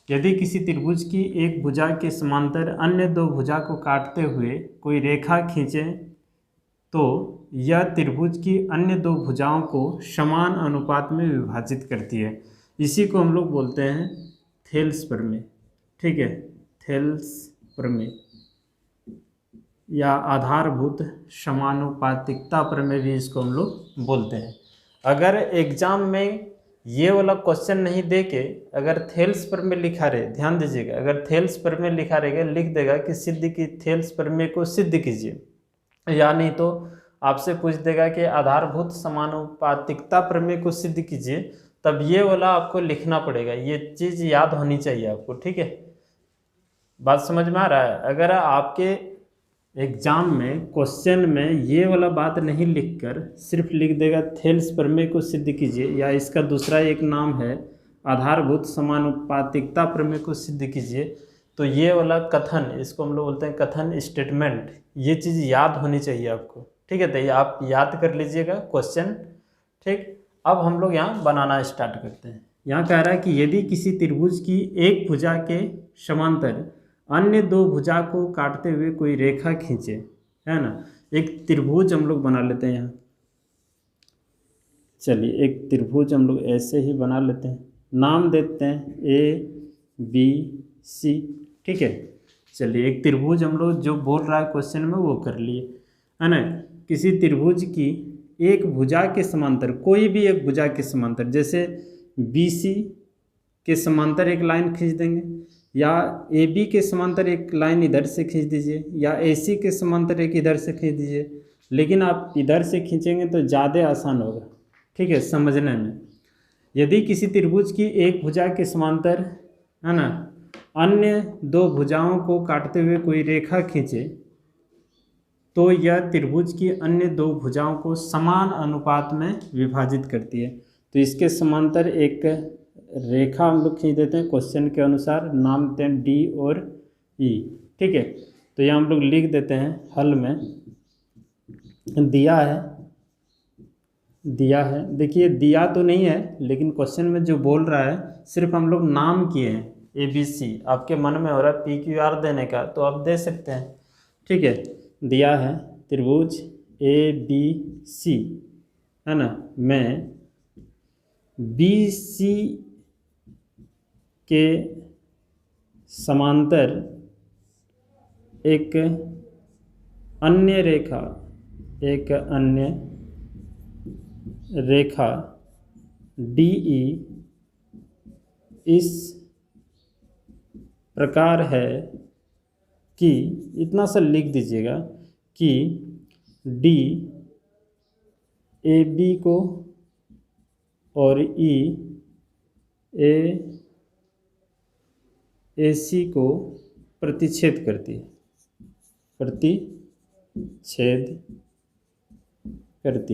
यदि किसी त्रिभुज की एक भुजा के समांतर अन्य दो भुजा को काटते हुए कोई रेखा खींचे तो यह त्रिभुज की अन्य दो भुजाओं को समान अनुपात में विभाजित करती है। इसी को हम लोग बोलते हैं थेल्स प्रमेय। ठीक है, थेल्स प्रमेय या आधारभूत समानुपातिकता प्रमेय भी इसको हम लोग बोलते हैं। अगर एग्जाम में ये वाला क्वेश्चन नहीं दे के अगर थेल्स प्रमेय लिखा रहे, ध्यान दीजिएगा, अगर थेल्स प्रमेय लिखा रहेगा, लिख देगा कि सिद्ध की थेल्स प्रमेय को सिद्ध कीजिए, या नहीं तो आपसे पूछ देगा कि आधारभूत समानुपातिकता प्रमेय को सिद्ध कीजिए, तब ये वाला आपको लिखना पड़ेगा। ये चीज़ याद होनी चाहिए आपको। ठीक है, बात समझ में आ रहा है? अगर आपके एग्जाम में क्वेश्चन में ये वाला बात नहीं लिखकर सिर्फ लिख देगा थेल्स प्रमेय को सिद्ध कीजिए, या इसका दूसरा एक नाम है आधारभूत समानुपातिकता प्रमेय को सिद्ध कीजिए, तो ये वाला कथन, इसको हम लोग बोलते हैं कथन, स्टेटमेंट, ये चीज़ याद होनी चाहिए आपको। ठीक है, तो ये आप याद कर लीजिएगा क्वेश्चन। ठीक, अब हम लोग यहाँ बनाना स्टार्ट करते हैं। यहाँ कह रहा है कि यदि किसी त्रिभुज की एक भुजा के समांतर अन्य दो भुजा को काटते हुए कोई रेखा खींचे, है ना, एक त्रिभुज हम लोग बना लेते हैं यहाँ। चलिए एक त्रिभुज हम लोग ऐसे ही बना लेते हैं, नाम देते हैं ABC। ठीक है, चलिए एक त्रिभुज हम लोग जो बोल रहा है क्वेश्चन में वो कर लिए, है ना। किसी त्रिभुज की एक भुजा के समांतर, कोई भी एक भुजा के समांतर, जैसे BC के समांतर एक लाइन खींच देंगे, या AB के समांतर एक लाइन इधर से खींच दीजिए, या AC के समांतर एक इधर से खींच दीजिए। लेकिन आप इधर से खींचेंगे तो ज़्यादा आसान होगा, ठीक है, समझने में। यदि किसी त्रिभुज की एक भुजा के समांतर, है ना, अन्य दो भुजाओं को काटते हुए कोई रेखा खींचे तो यह त्रिभुज की अन्य दो भुजाओं को समान अनुपात में विभाजित करती है। तो इसके समांतर एक रेखा हम लोग खींच देते हैं, क्वेश्चन के अनुसार नाम देते हैं D और E। ठीक है, तो यहाँ हम लोग लिख देते हैं, हल में दिया है, देखिए दिया तो नहीं है, लेकिन क्वेश्चन में जो बोल रहा है सिर्फ हम लोग नाम किए हैं ABC। आपके मन में हो रहा है PQR देने का तो आप दे सकते हैं। ठीक है, दिया है त्रिभुज ABC, है ना, में BC के समांतर एक अन्य रेखा DE इस प्रकार है कि, इतना सा लिख दीजिएगा कि D AB को और E AC को प्रतिच्छेद करती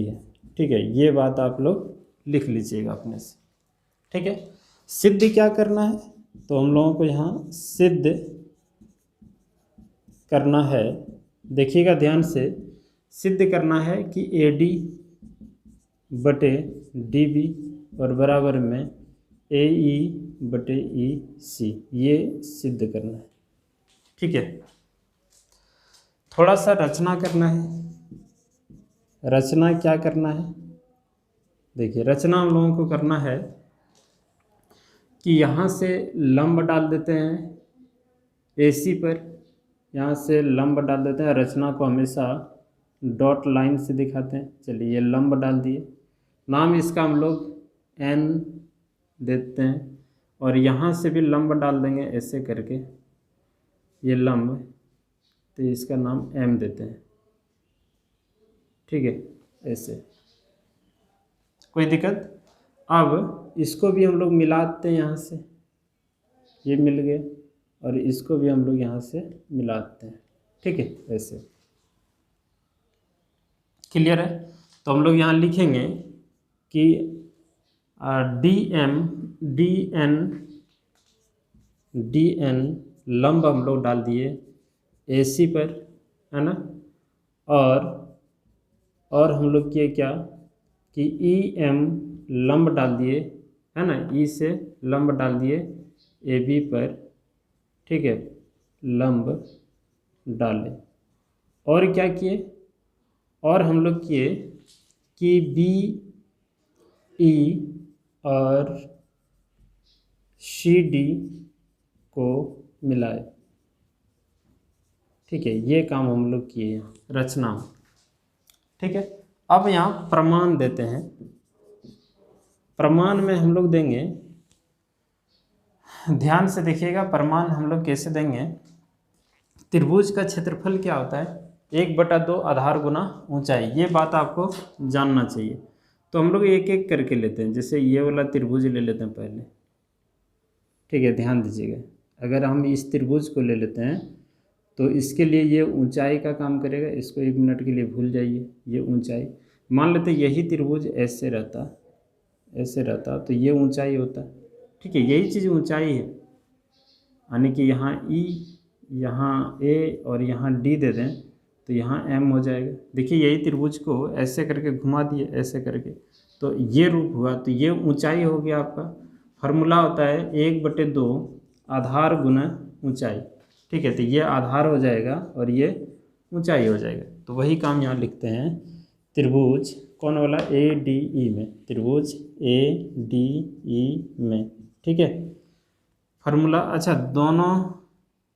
है, ठीक है, ये बात आप लोग लिख लीजिएगा अपने से। ठीक है, सिद्ध क्या करना है, तो हम लोगों को यहाँ सिद्ध करना है, देखिएगा ध्यान से, सिद्ध करना है कि AD बटे DB और बराबर में AE बटे EC, ये सिद्ध करना है। ठीक है, थोड़ा सा रचना करना है। रचना क्या करना है, देखिए रचना हम लोगों को करना है कि यहाँ से लंब डाल देते हैं AC पर, यहाँ से लंब डाल देते हैं। रचना को हमेशा डॉट लाइन से दिखाते हैं। चलिए ये लंब डाल दिए, नाम इसका हम लोग N देते हैं, और यहाँ से भी लंब डाल देंगे ऐसे करके, ये लंब, तो इसका नाम M देते हैं। ठीक है, ऐसे, कोई दिक्कत? अब इसको भी हम लोग मिलाते हैं, यहाँ से ये मिल गए, और इसको भी हम लोग यहाँ से मिलाते हैं। ठीक है, ऐसे क्लियर है? तो हम लोग यहाँ लिखेंगे कि DN लंब हम लोग डाल दिए AC पर, है ना, और हम लोग किए क्या कि EM लंब डाल दिए, है ना, E से लंब डाल दिए ए बी पर, ठीक है, लंब डाले। और क्या किए, और हम लोग किए कि बी ई और सी डी को मिलाए। ठीक है, ये काम हम लोग किए यहाँ रचना में। ठीक है, अब यहाँ प्रमाण देते हैं। प्रमाण में हम लोग देंगे, ध्यान से देखिएगा, प्रमाण हम लोग कैसे देंगे। त्रिभुज का क्षेत्रफल क्या होता है, 1/2 आधार गुना ऊंचाई। ये बात आपको जानना चाहिए। तो हम लोग एक एक करके लेते हैं। जैसे ये वाला त्रिभुज ले लेते हैं पहले। ठीक है, ध्यान दीजिएगा, अगर हम इस त्रिभुज को ले लेते हैं तो इसके लिए ये ऊंचाई का काम करेगा। इसको 1 मिनट के लिए भूल जाइए। ये ऊंचाई मान लेते हैं, यही त्रिभुज ऐसे रहता, ऐसे रहता तो ये ऊंचाई होता। ठीक है, यही चीज़ ऊंचाई है। यानी कि यहाँ ई, यहाँ ए और यहाँ डी दे दें तो यहाँ एम हो जाएगा। देखिए, यही त्रिभुज को ऐसे करके घुमा दिए, ऐसे करके, तो ये रूप हुआ। तो ये ऊंचाई हो गया आपका। फार्मूला होता है 1/2 आधार गुना ऊंचाई। ठीक है, तो ये आधार हो जाएगा और ये ऊंचाई हो जाएगा। तो वही काम यहाँ लिखते हैं। त्रिभुज कौन वाला, ए डी ई में, त्रिभुज ए डी ई में। ठीक है, फार्मूला। अच्छा, दोनों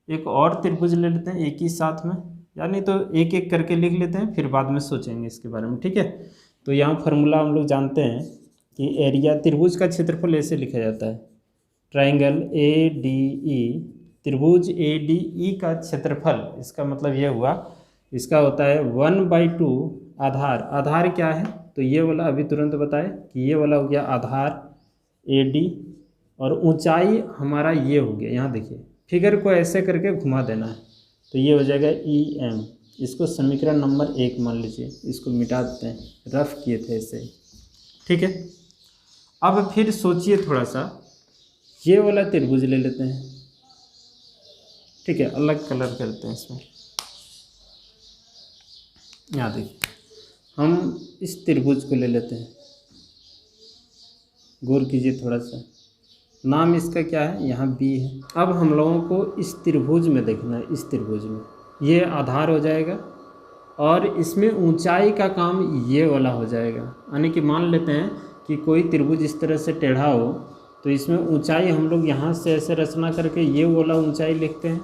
एक और त्रिभुज ले लेते हैं एक ही साथ में, यानी तो एक एक करके लिख लेते हैं, फिर बाद में सोचेंगे इसके बारे में। ठीक है, तो यहाँ फार्मूला हम लोग जानते हैं कि एरिया, त्रिभुज का क्षेत्रफल ऐसे लिखा जाता है, ट्राइंगल ए डी ई, त्रिभुज ए डी ई का क्षेत्रफल, इसका मतलब ये हुआ, इसका होता है 1/2 आधार। आधार क्या है, तो ये वाला अभी तुरंत बताए कि ये वाला हो गया आधार ए डी, और ऊंचाई हमारा ये हो गया। यहाँ देखिए, फिगर को ऐसे करके घुमा देना है तो ये हो जाएगा ई एम। इसको समीकरण नंबर 1 मान लीजिए। इसको मिटा देते हैं, रफ किए थे ऐसे ही। ठीक है, अब फिर सोचिए थोड़ा सा, ये वाला त्रिभुज ले लेते हैं। ठीक है, अलग कलर करते हैं इसमें। यहाँ देखिए, हम इस त्रिभुज को ले लेते हैं। गौर कीजिए थोड़ा सा, नाम इसका क्या है, यहाँ बी है। अब हम लोगों को इस त्रिभुज में देखना है, इस त्रिभुज में ये आधार हो जाएगा और इसमें ऊंचाई का काम ये वाला हो जाएगा। यानी कि मान लेते हैं कि कोई त्रिभुज इस तरह से टेढ़ा हो तो इसमें ऊंचाई हम लोग यहाँ से ऐसे रचना करके ये वाला ऊंचाई लिखते हैं।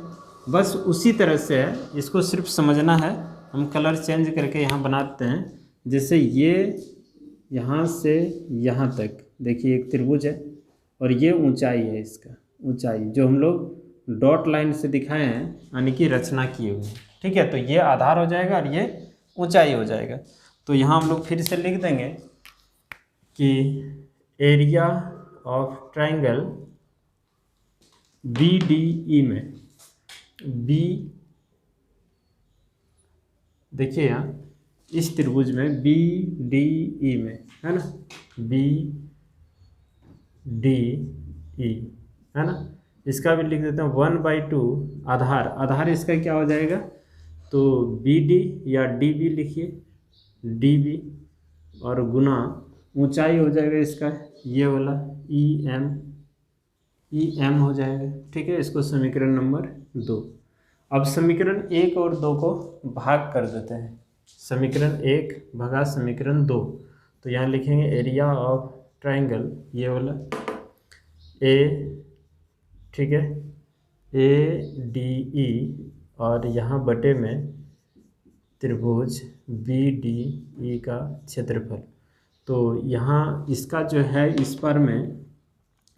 बस उसी तरह से है, इसको सिर्फ समझना है। हम कलर चेंज करके यहाँ बनाते हैं। जैसे ये यहाँ से यहाँ तक देखिए एक त्रिभुज है और ये ऊंचाई है, इसका ऊंचाई जो हम लोग डॉट लाइन से दिखाए हैं, यानी कि रचना किए हुए। ठीक है, तो ये आधार हो जाएगा और ये ऊंचाई हो जाएगा। तो यहाँ हम लोग फिर से लिख देंगे कि area of triangle B D E में, बी देखिए यहाँ इस त्रिभुज में बी डी ई में है ना, बी डी ई है ना, इसका भी लिख देते हैं 1/2 आधार। आधार इसका क्या हो जाएगा, तो बी डी या डी बी लिखिए, डी बी, और गुना ऊंचाई हो जाएगा इसका ये वाला ई एम हो जाएगा। ठीक है, इसको समीकरण नंबर 2। अब समीकरण 1 और 2 को भाग कर देते हैं। समीकरण 1 भगा समीकरण 2, तो यहाँ लिखेंगे एरिया ऑफ ट्राइंगल ये वाला ए, ठीक है, ए डी ई, और यहाँ बटे में त्रिभुज बी डी ई का क्षेत्रफल। तो यहाँ इसका जो है इस पर में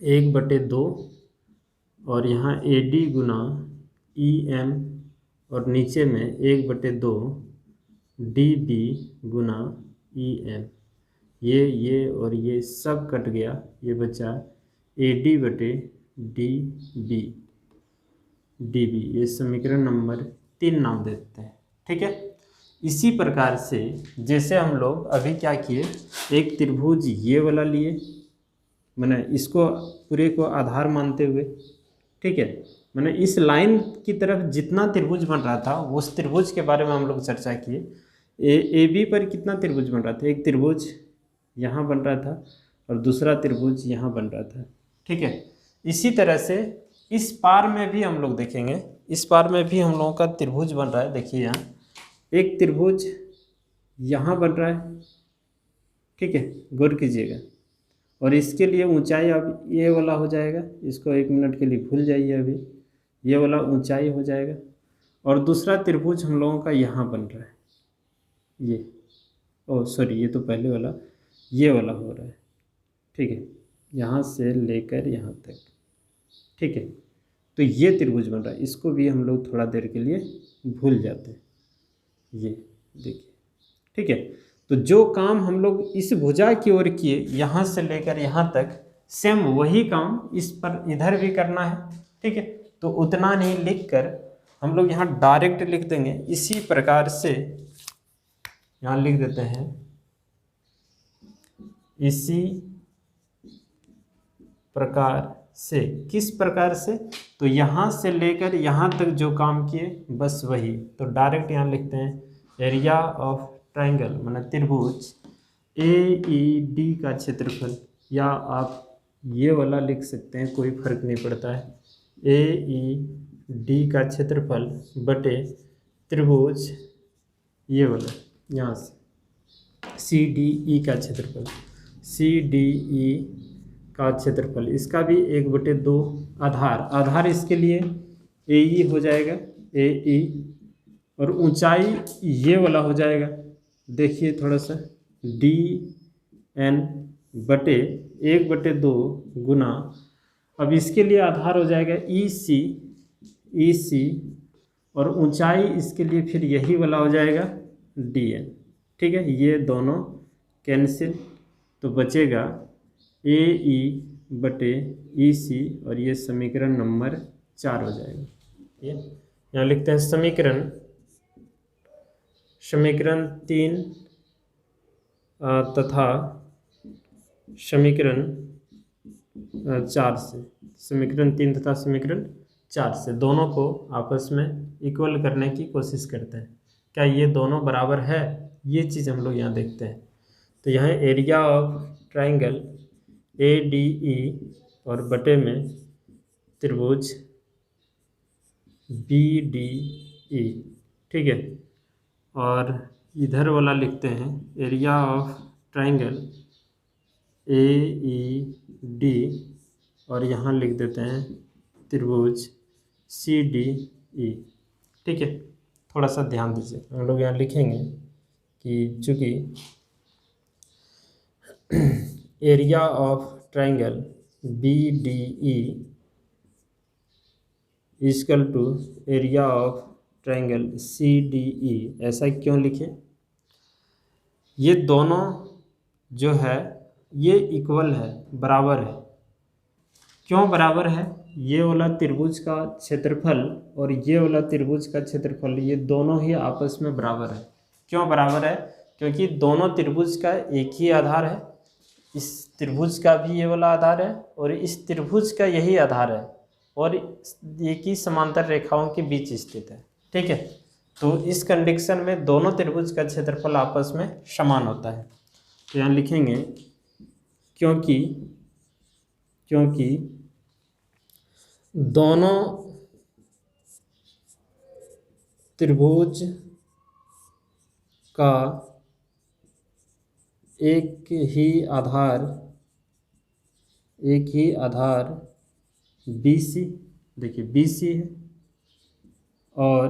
1/2 और यहाँ A D Guna E M, और नीचे में 1/2 डी बी गुना ई एम। ये और ये सब कट गया, ये बचा ए डी बटे डी बी। ये समीकरण नंबर 3 नाम देते हैं। ठीक है, इसी प्रकार से जैसे हम लोग अभी क्या किए, एक त्रिभुज ये वाला लिए, मैंने इसको पूरे को आधार मानते हुए, ठीक है, मैंने इस लाइन की तरफ जितना त्रिभुज बन रहा था उस त्रिभुज के बारे में हम लोग चर्चा किए। ए बी पर कितना त्रिभुज बन रहा था, एक त्रिभुज यहाँ बन रहा था और दूसरा त्रिभुज यहाँ बन रहा था। ठीक है, इसी तरह से इस पार में भी हम लोग देखेंगे, इस पार में भी हम लोगों का त्रिभुज बन रहा है। देखिए यहाँ एक त्रिभुज यहाँ बन रहा है, ठीक है, गौर कीजिएगा। और इसके लिए ऊंचाई अब ये वाला हो जाएगा, इसको 1 मिनट के लिए भूल जाइए, अभी ये वाला ऊंचाई हो जाएगा। और दूसरा त्रिभुज हम लोगों का यहाँ बन रहा है, ये सॉरी, ये तो पहले वाला, ये वाला हो रहा है, ठीक है, यहाँ से लेकर यहाँ तक, ठीक है। तो ये त्रिभुज बन रहा है, इसको भी हम लोग थोड़ा देर के लिए भूल जाते हैं, ये देखिए, ठीक है। तो जो काम हम लोग इस भुजा की ओर किए यहाँ से लेकर यहाँ तक, सेम वही काम इस पर इधर भी करना है, ठीक है। तो उतना नहीं लिखकर हम लोग यहाँ डायरेक्ट लिख देंगे। इसी प्रकार से यहाँ लिख देते हैं, इसी प्रकार से। किस प्रकार से? तो यहाँ से लेकर यहाँ तक जो काम किए बस वही। तो डायरेक्ट यहाँ लिखते हैं एरिया ऑफ ट्राइंगल माने त्रिभुज AED का क्षेत्रफल, या आप ये वाला लिख सकते हैं, कोई फर्क नहीं पड़ता है। AED का क्षेत्रफल बटे त्रिभुज ये वाला यहाँ से CDE का क्षेत्रफल, CDE का क्षेत्रफल, इसका भी 1/2 आधार इसके लिए AE हो जाएगा, AE। और ऊंचाई ये वाला हो जाएगा, देखिए थोड़ा सा, DN बटे 1/2 गुना, अब इसके लिए आधार हो जाएगा EC, और ऊंचाई इसके लिए फिर यही वाला हो जाएगा DN, ठीक है। ये दोनों कैंसिल, तो बचेगा AE बटे EC, और ये समीकरण नंबर 4 हो जाएगा। ये यहाँ लिखते हैं समीकरण 3 तथा समीकरण 4 से, समीकरण 3 तथा समीकरण 4 से दोनों को आपस में इक्वल करने की कोशिश करते हैं। क्या ये दोनों बराबर है? ये चीज़ हम लोग यहाँ देखते हैं। तो यहाँ एरिया ऑफ ट्राइंगल ADE और बटे में त्रिभुज BDE, ठीक है। और इधर वाला लिखते हैं एरिया ऑफ ट्राइंगल AED, और यहाँ लिख देते हैं त्रिभुज CDE, ठीक है। थोड़ा सा ध्यान दीजिए, हम लोग यहाँ लिखेंगे कि चूँकि area of triangle BDE equal to area of triangle CDE, ऐसा क्यों लिखे? ये दोनों जो है ये इक्वल है, बराबर है। क्यों बराबर है? ये वाला त्रिभुज का क्षेत्रफल और ये वाला त्रिभुज का क्षेत्रफल, ये दोनों ही आपस में बराबर है। क्यों बराबर है? क्योंकि दोनों त्रिभुज का एक ही आधार है, इस त्रिभुज का भी ये वाला आधार है और इस त्रिभुज का यही आधार है, और एक ही समांतर रेखाओं के बीच स्थित है, ठीक है। तो इस कंडीशन में दोनों त्रिभुज का क्षेत्रफल आपस में समान होता है। तो यहाँ लिखेंगे क्योंकि दोनों त्रिभुज का एक ही आधार BC, देखिए BC है, और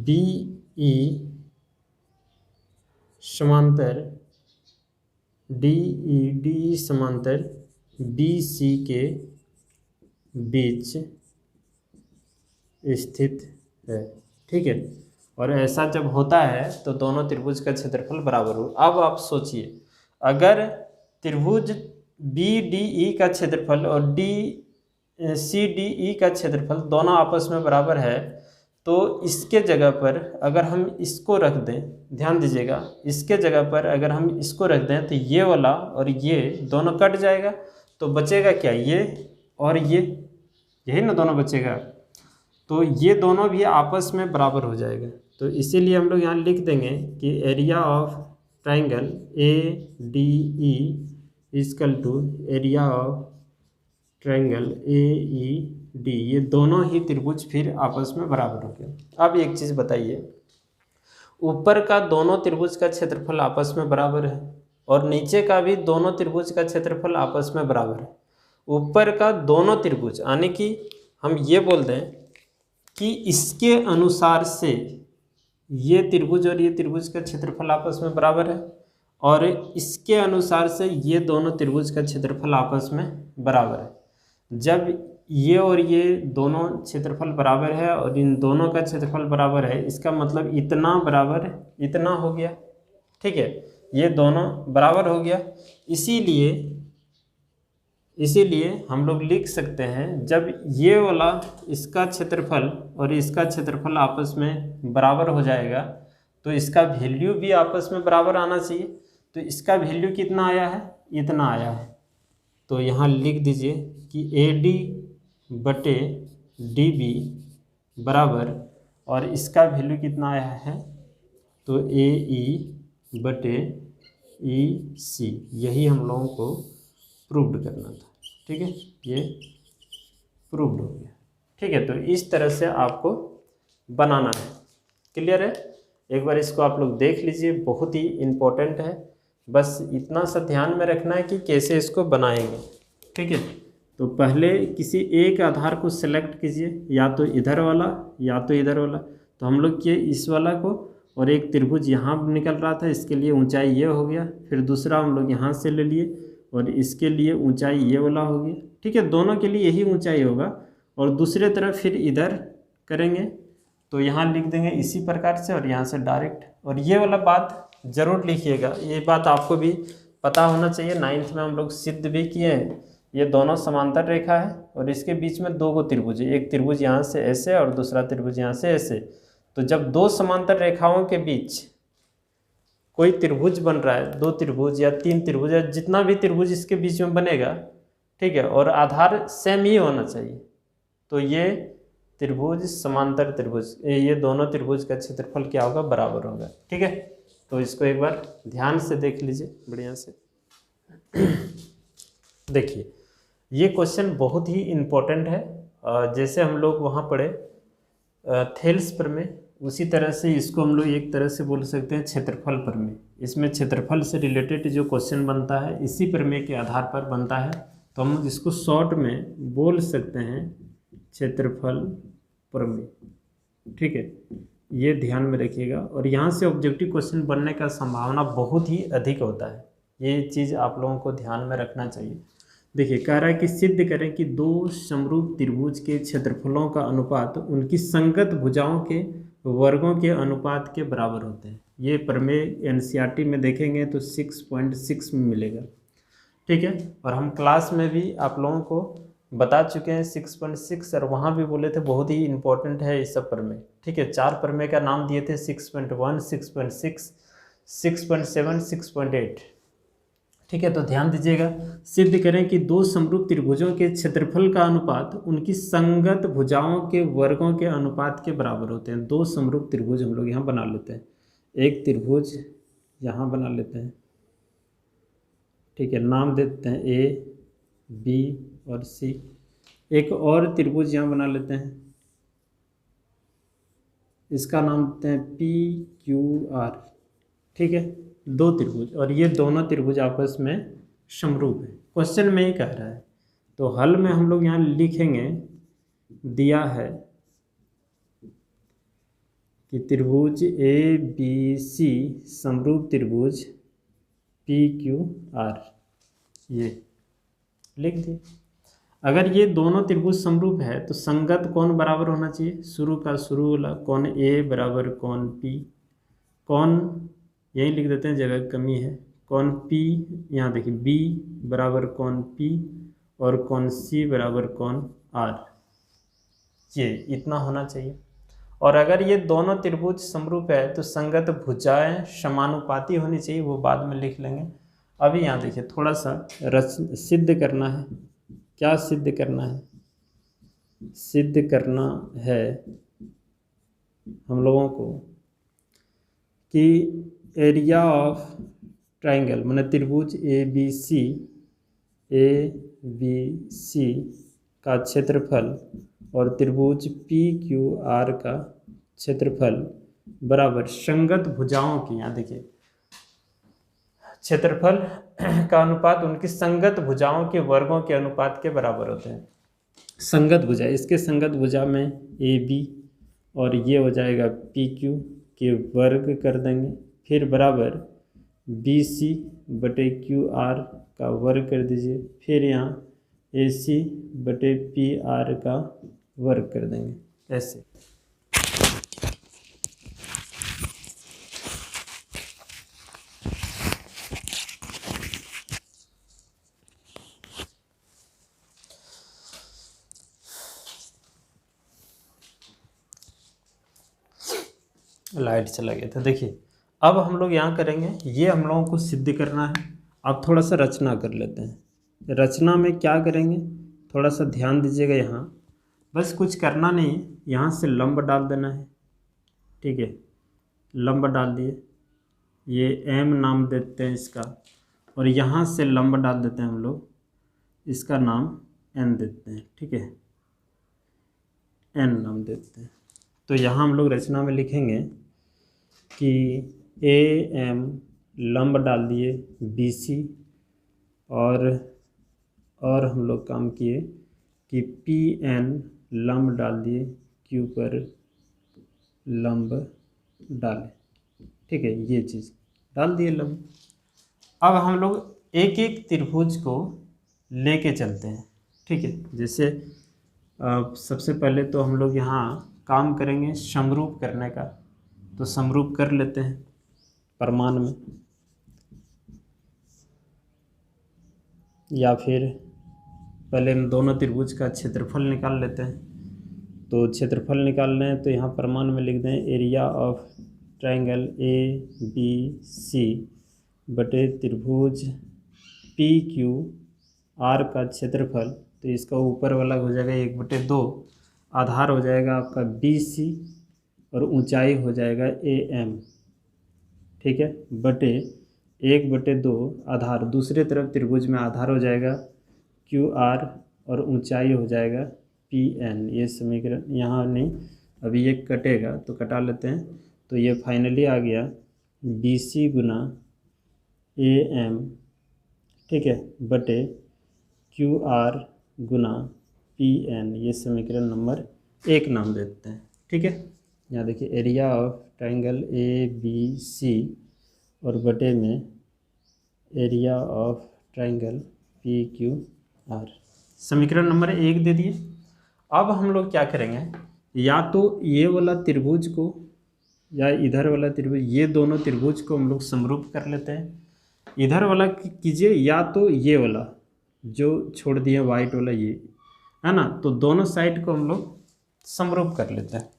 BE समांतर DE समांतर BC के बीच स्थित है, ठीक है। और ऐसा जब होता है तो दोनों त्रिभुज का क्षेत्रफल बराबर हो। अब आप सोचिए, अगर त्रिभुज BDE का क्षेत्रफल और CDE का क्षेत्रफल दोनों आपस में बराबर है, तो इसके जगह पर अगर हम इसको रख दें, ध्यान दीजिएगा, इसके जगह पर अगर हम इसको रख दें तो ये वाला और ये दोनों कट जाएगा, तो बचेगा क्या? ये और ये, यही ना दोनों बचेगा। तो ये दोनों भी आपस में बराबर हो जाएगा। तो इसीलिए हम लोग यहाँ लिख देंगे कि area of triangle ADE equal to area of triangle AED, ये दोनों ही त्रिभुज फिर आपस में बराबर हो गए। अब एक चीज़ बताइए, ऊपर का दोनों त्रिभुज का क्षेत्रफल आपस में बराबर है और नीचे का भी दोनों त्रिभुज का क्षेत्रफल आपस में बराबर है। ऊपर का दोनों त्रिभुज यानी कि हम ये बोल दें कि इसके अनुसार से ये त्रिभुज और ये त्रिभुज का क्षेत्रफल आपस में बराबर है और इसके अनुसार से ये दोनों त्रिभुज का क्षेत्रफल आपस में बराबर है। जब ये और ये दोनों क्षेत्रफल बराबर है और इन दोनों का क्षेत्रफल बराबर है, इसका मतलब इतना बराबर इतना हो गया। ठीक है, ये दोनों बराबर हो गया। इसीलिए हम लोग लिख सकते हैं, जब ये वाला इसका क्षेत्रफल और इसका क्षेत्रफल आपस में बराबर हो जाएगा तो इसका वैल्यू भी आपस में बराबर आना चाहिए। तो इसका वैल्यू कितना आया है, इतना आया है। तो यहाँ लिख दीजिए कि AD बटे DB बराबर, और इसका वैल्यू कितना आया है, तो AE बटे EC। यही हम लोगों को प्रूव्ड करना था। ठीक है, ये प्रूव्ड हो गया। ठीक है, तो इस तरह से आपको बनाना है। क्लियर है? एक बार इसको आप लोग देख लीजिए, बहुत ही इम्पोर्टेंट है। बस इतना सा ध्यान में रखना है कि कैसे इसको बनाएंगे। ठीक है, तो पहले किसी एक आधार को सेलेक्ट कीजिए, या तो इधर वाला या तो इधर वाला। तो हम लोग किए इस वाला को, और एक त्रिभुज यहाँ निकल रहा था, इसके लिए ऊंचाई ये हो गया। फिर दूसरा हम लोग यहाँ से ले लिए और इसके लिए ऊंचाई ये वाला हो गया। ठीक है, दोनों के लिए यही ऊंचाई होगा। और दूसरे तरफ फिर इधर करेंगे तो यहाँ लिख देंगे इसी प्रकार से, और यहाँ से डायरेक्ट। और ये वाला बात ज़रूर लिखिएगा, ये बात आपको भी पता होना चाहिए। 9th में हम लोग सिद्ध भी किए हैं। ये दोनों समांतर रेखा है और इसके बीच में दो गो त्रिभुज है, एक त्रिभुज यहाँ से ऐसे और दूसरा त्रिभुज यहाँ से ऐसे। तो जब दो समांतर रेखाओं के बीच कोई त्रिभुज बन रहा है, दो त्रिभुज या तीन त्रिभुज या जितना भी त्रिभुज इसके बीच में बनेगा, ठीक है, और आधार सेम ही होना चाहिए, तो ये त्रिभुज समांतर त्रिभुज, ये दोनों त्रिभुज का क्षेत्रफल क्या होगा, बराबर होगा। ठीक है, तो इसको एक बार ध्यान से देख लीजिए बढ़िया से। देखिए, ये क्वेश्चन बहुत ही इम्पोर्टेंट है। जैसे हम लोग वहाँ पढ़े थेल्स प्रमेय, उसी तरह से इसको हम लोग एक तरह से बोल सकते हैं क्षेत्रफल प्रमेय। इसमें क्षेत्रफल से रिलेटेड जो क्वेश्चन बनता है इसी प्रमेय के आधार पर बनता है। तो हम इसको शॉर्ट में बोल सकते हैं क्षेत्रफल प्रमेय। ठीक है, ये ध्यान में रखिएगा। और यहाँ से ऑब्जेक्टिव क्वेश्चन बनने का संभावना बहुत ही अधिक होता है, ये चीज़ आप लोगों को ध्यान में रखना चाहिए। देखिए, कह रहा है कि सिद्ध करें कि दो समरूप त्रिभुज के क्षेत्रफलों का अनुपात उनकी संगत भुजाओं के वर्गों के अनुपात के बराबर होते हैं। ये प्रमेय NCERT में देखेंगे तो 6.6 में मिलेगा। ठीक है, और हम क्लास में भी आप लोगों को बता चुके हैं 6.6, और वहाँ भी बोले थे बहुत ही इम्पोर्टेंट है ये सब प्रमेय। ठीक है, 4 प्रमेय का नाम दिए थे, 6.1, 6.6, 6.7, 6.8। ठीक है, तो ध्यान दीजिएगा। सिद्ध करें कि दो समरूप त्रिभुजों के क्षेत्रफल का अनुपात उनकी संगत भुजाओं के वर्गों के अनुपात के बराबर होते हैं। दो समरूप त्रिभुज हम लोग यहाँ बना लेते हैं, एक त्रिभुज यहाँ बना लेते हैं। ठीक है, नाम देते हैं A, B और C। एक और त्रिभुज यहाँ बना लेते हैं, इसका नाम देते हैं PQR। ठीक है, दो त्रिभुज, और ये दोनों त्रिभुज आपस में समरूप है। क्वेश्चन में ही कह रहा है, तो हल में हम लोग यहाँ लिखेंगे, दिया है कि त्रिभुज ABC समरूप त्रिभुज PQR, ये लिख दिए। अगर ये दोनों त्रिभुज समरूप है तो संगत कौन बराबर होना चाहिए, शुरू का शुरू वाला कौन A बराबर कौन P, कौन यही लिख देते हैं, जगह कमी है, कौन P, यहाँ देखिए B बराबर कौन P और कौन C बराबर कौन R, ये इतना होना चाहिए। और अगर ये दोनों त्रिभुज समरूप है तो संगत भुजाएं समानुपाती होनी चाहिए, वो बाद में लिख लेंगे। अभी यहाँ देखिए थोड़ा सा सिद्ध करना है। क्या सिद्ध करना है? सिद्ध करना है हम लोगों को कि एरिया ऑफ ट्रायंगल, माने त्रिभुज ABC ए बी सी का क्षेत्रफल और त्रिभुज पी क्यू आर का क्षेत्रफल बराबर संगत भुजाओं की, यहाँ देखिए क्षेत्रफल का अनुपात उनकी संगत भुजाओं के वर्गों के अनुपात के बराबर होते हैं। संगत भुजा, इसके संगत भुजा में ए बी और ये हो जाएगा पी क्यू के वर्ग कर देंगे, फिर बराबर बी सी बटे क्यू आर का वर्ग कर दीजिए, फिर यहाँ ए सी बटे पी आर का वर्ग कर देंगे। ऐसे लाइट चला गया था। देखिए अब हम लोग यहाँ करेंगे, ये हम लोगों को सिद्ध करना है। अब थोड़ा सा रचना कर लेते हैं। रचना में क्या करेंगे, थोड़ा सा ध्यान दीजिएगा। यहाँ बस कुछ करना नहीं है, यहाँ से लंब डाल देना है, ठीक है। लंब डाल दिए, ये एम नाम देते हैं इसका, और यहाँ से लंब डाल देते हैं हम लोग, इसका नाम एन देते हैं, ठीक है, एन नाम देते हैं। तो यहाँ हम लोग रचना में लिखेंगे कि ए एम लंब डाल दिए बी सी, और हम लोग काम किए कि पी एन लंब डाल दिए क्यू पर लंब डालें, ठीक है, ये चीज़ डाल दिए लंब। अब हम लोग एक एक त्रिभुज को लेके चलते हैं, ठीक है। जैसे सबसे पहले तो हम लोग यहाँ काम करेंगे समरूप करने का, तो समरूप कर लेते हैं प्रमाण में, या फिर पहले हम दोनों त्रिभुज का क्षेत्रफल निकाल लेते हैं। तो क्षेत्रफल निकालना है तो यहाँ प्रमाण में लिख दें area of triangle A B C बटे त्रिभुज पी क्यू आर का क्षेत्रफल। तो इसका ऊपर वाला हो जाएगा 1/2, आधार हो जाएगा आपका बी सी और ऊंचाई हो जाएगा ए एम, ठीक है, बटे 1/2 आधार, दूसरे तरफ त्रिभुज में आधार हो जाएगा क्यू आर और ऊंचाई हो जाएगा पी एन। ये समीकरण यहाँ नहीं, अभी ये कटेगा तो कटा लेते हैं। तो ये फाइनली आ गया B C Guna A M, ठीक है, बटे क्यू आर गुना पी एन। ये समीकरण नंबर 1 नाम देते हैं, ठीक है। यहाँ देखिए area of triangle A B C और बटे में area of triangle P Q R, समीकरण नंबर 1 दे दिए। अब हम लोग क्या करेंगे, या तो ये वाला त्रिभुज को या इधर वाला त्रिभुज, ये दोनों त्रिभुज को हम लोग समरूप कर लेते हैं। इधर वाला कीजिए या तो ये वाला जो छोड़ दिए वाइट वाला, ये है ना, तो दोनों साइड को हम लोग समरूप कर लेते हैं।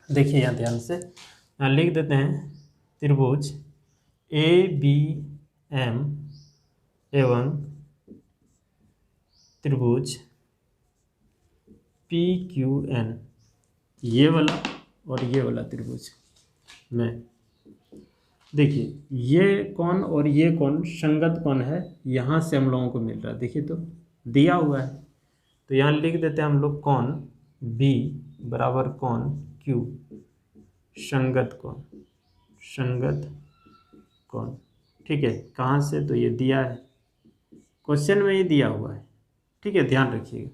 देखिए यहाँ ध्यान से यहाँ लिख देते हैं त्रिभुज ए बी एम एवं त्रिभुज पी क्यू एन, ये वाला और ये वाला त्रिभुज में देखिए ये कौन और ये कौन संगत कौन है, यहाँ से हम लोगों को मिल रहा है। देखिए तो दिया हुआ है, तो यहाँ लिख देते हैं हम लोग कौन बी बराबर कौन क्यू, संगत कौन, संगत कौन, ठीक है। कहाँ से, तो ये दिया है क्वेश्चन में, ये दिया हुआ है, ठीक है, ध्यान रखिएगा।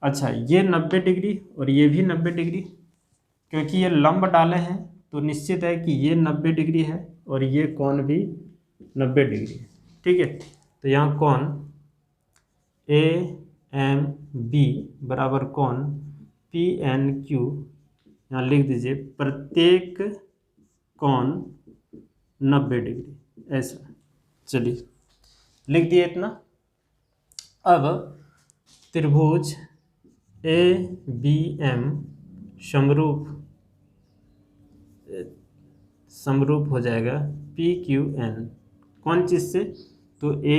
अच्छा, ये 90 डिग्री और ये भी 90 डिग्री, क्योंकि ये लंब डाले हैं तो निश्चित है कि ये 90 डिग्री है और ये कोण भी 90 डिग्री है, ठीक है। तो यहाँ कोण ए एम बी बराबर कोण पी एन क्यू, यहाँ लिख दीजिए प्रत्येक कोण 90 डिग्री, ऐसा। चलिए लिख दिए इतना। अब त्रिभुज ए बी एम समरूप हो जाएगा पी क्यू एन, कौन चीज़ से, तो ए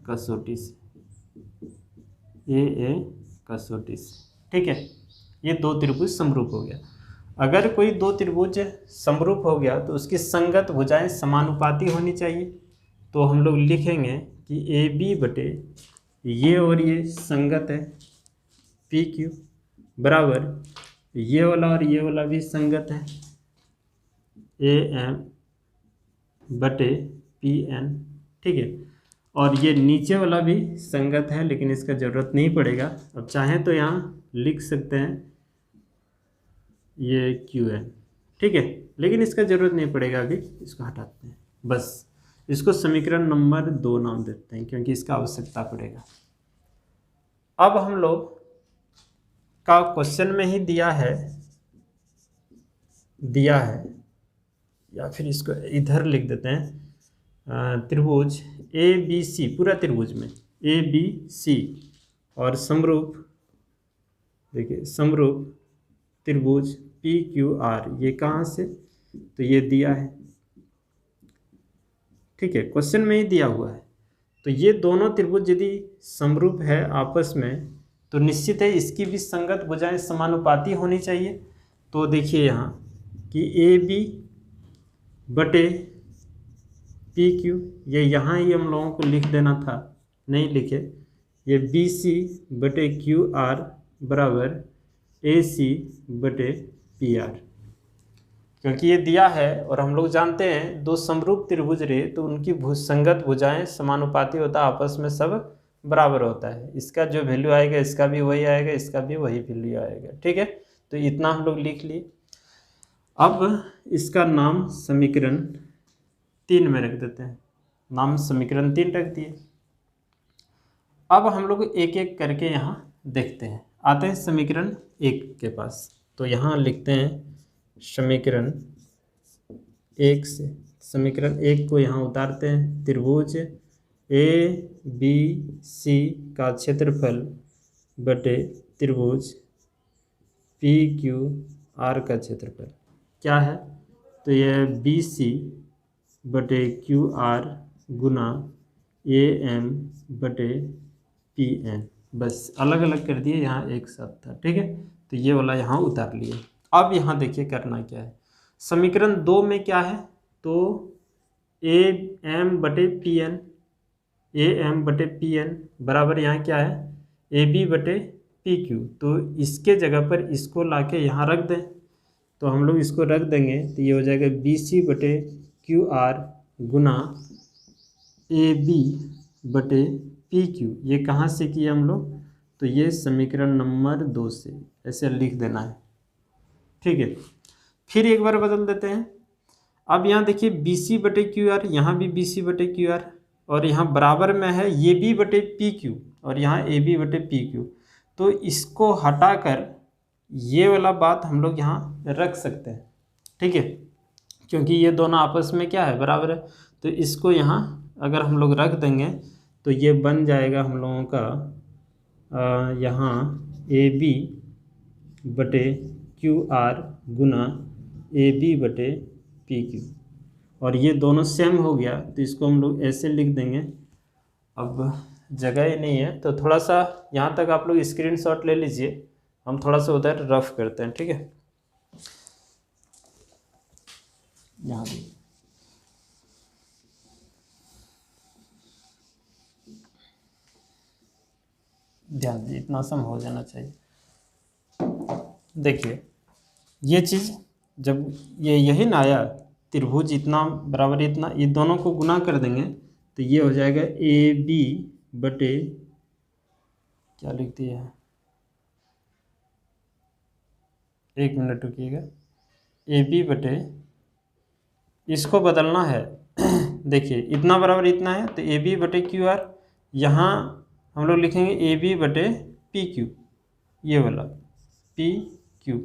कसौटी से, ए कसौटी से, ठीक है। ये दो त्रिभुज समरूप हो गया। अगर कोई दो त्रिभुज समरूप हो गया तो उसकी संगत भुजाएं समानुपाती होनी चाहिए। तो हम लोग लिखेंगे कि ए बी बटे ये और ये संगत है पी क्यू बराबर ये वाला और ये वाला भी संगत है ए एम बटे पी एन, ठीक है। और ये नीचे वाला भी संगत है लेकिन इसका ज़रूरत नहीं पड़ेगा। अब चाहें तो यहाँ लिख सकते हैं ये क्यू एन, ठीक है, लेकिन इसका ज़रूरत नहीं पड़ेगा, अभी इसको हटाते हैं। बस इसको समीकरण नंबर 2 नाम देते हैं क्योंकि इसका आवश्यकता पड़ेगा। अब हम लोग का क्वेश्चन में ही दिया है या फिर इसको इधर लिख देते हैं, त्रिभुज ए बी सी, पूरा त्रिभुज में ए बी सी और समरूप, देखिए समरूप त्रिभुज पी क्यू आर, ये कहाँ से, तो ये दिया है, ठीक है, क्वेश्चन में ही दिया हुआ है। तो ये दोनों त्रिभुज यदि समरूप है आपस में तो निश्चित है इसकी भी संगत भुजाएं समानुपाती होनी चाहिए। तो देखिए यहाँ कि ए बी बटे पी क्यू, ये यहाँ ही हम लोगों को लिख देना था, नहीं लिखे। ये बी सी बटे क्यू आर बराबर ए सी बटे पी आर, क्योंकि ये दिया है और हम लोग जानते हैं दो समरूप त्रिभुज रहे तो उनकी संगत भुजाएं समानुपाती होता है, आपस में सब बराबर होता है। इसका जो वैल्यू आएगा इसका भी वही आएगा, इसका भी वही वैल्यू आएगा, ठीक है। तो इतना हम लोग लिख लिए। अब इसका नाम समीकरण 3 में रख देते हैं, नाम समीकरण 3 रख दिए। अब हम लोग एक एक करके यहाँ देखते हैं, आते हैं समीकरण 1 के पास। तो यहाँ लिखते हैं समीकरण 1 से, समीकरण 1 को यहाँ उतारते हैं। त्रिभुज ए बी सी का क्षेत्रफल बटे त्रिभुज पी क्यू आर का क्षेत्रफल क्या है, तो यह बी सी बटे क्यू आर गुना ए एम बटे पी एन, बस अलग अलग कर दिए, यहाँ एक साथ था, ठीक है। तो ये वाला यहाँ उतार लिए। अब यहाँ देखिए करना क्या है, समीकरण 2 में क्या है, तो ए एम बटे पी एन, ए एम बटे पी एन बराबर यहाँ क्या है ए बी बटे पी क्यू। तो इसके जगह पर इसको लाके यहाँ रख दें, तो हम लोग इसको रख देंगे तो ये हो जाएगा बी सी बटे क्यू आर गुना ए बी बटे पी क्यू। ये कहाँ से किए हम लोग, तो ये समीकरण नंबर 2 से ऐसे लिख देना है, ठीक है। फिर एक बार बदल देते हैं। अब यहाँ देखिए बी सी बटे क्यू आर, यहाँ भी बी सी बटे क्यू आर, और यहाँ बराबर में है ये बी बटे पी क्यू और यहाँ ए बी बटे पी क्यू। तो इसको हटाकर ये वाला बात हम लोग यहाँ रख सकते हैं, ठीक है, क्योंकि ये दोनों आपस में क्या है बराबर है। तो इसको यहाँ अगर हम लोग रख देंगे तो ये बन जाएगा हम लोगों का यहाँ ए बी बटे क्यू आर गुना ए बी बटे पी क्यू, और ये दोनों सेम हो गया तो इसको हम लोग ऐसे लिख देंगे। अब जगह ही नहीं है तो थोड़ा सा यहाँ तक आप लोग स्क्रीनशॉट ले लीजिए, हम थोड़ा सा उधर रफ करते हैं, ठीक है। यहाँ भी ध्यान दीजिए, इतना सम हो जाना चाहिए। देखिए ये चीज़ जब ये यही ना आया, त्रिभुज इतना बराबर इतना, ये दोनों को गुना कर देंगे तो ये हो जाएगा ए बी बटे, क्या लिख दिया है, एक मिनट रुकिएगा, ए बी बटे, इसको बदलना है देखिए इतना बराबर इतना है तो ए बी बटे क्यू आर, यहाँ हम लोग लिखेंगे ए बी बटे पी क्यू, ये वाला पी क्यू,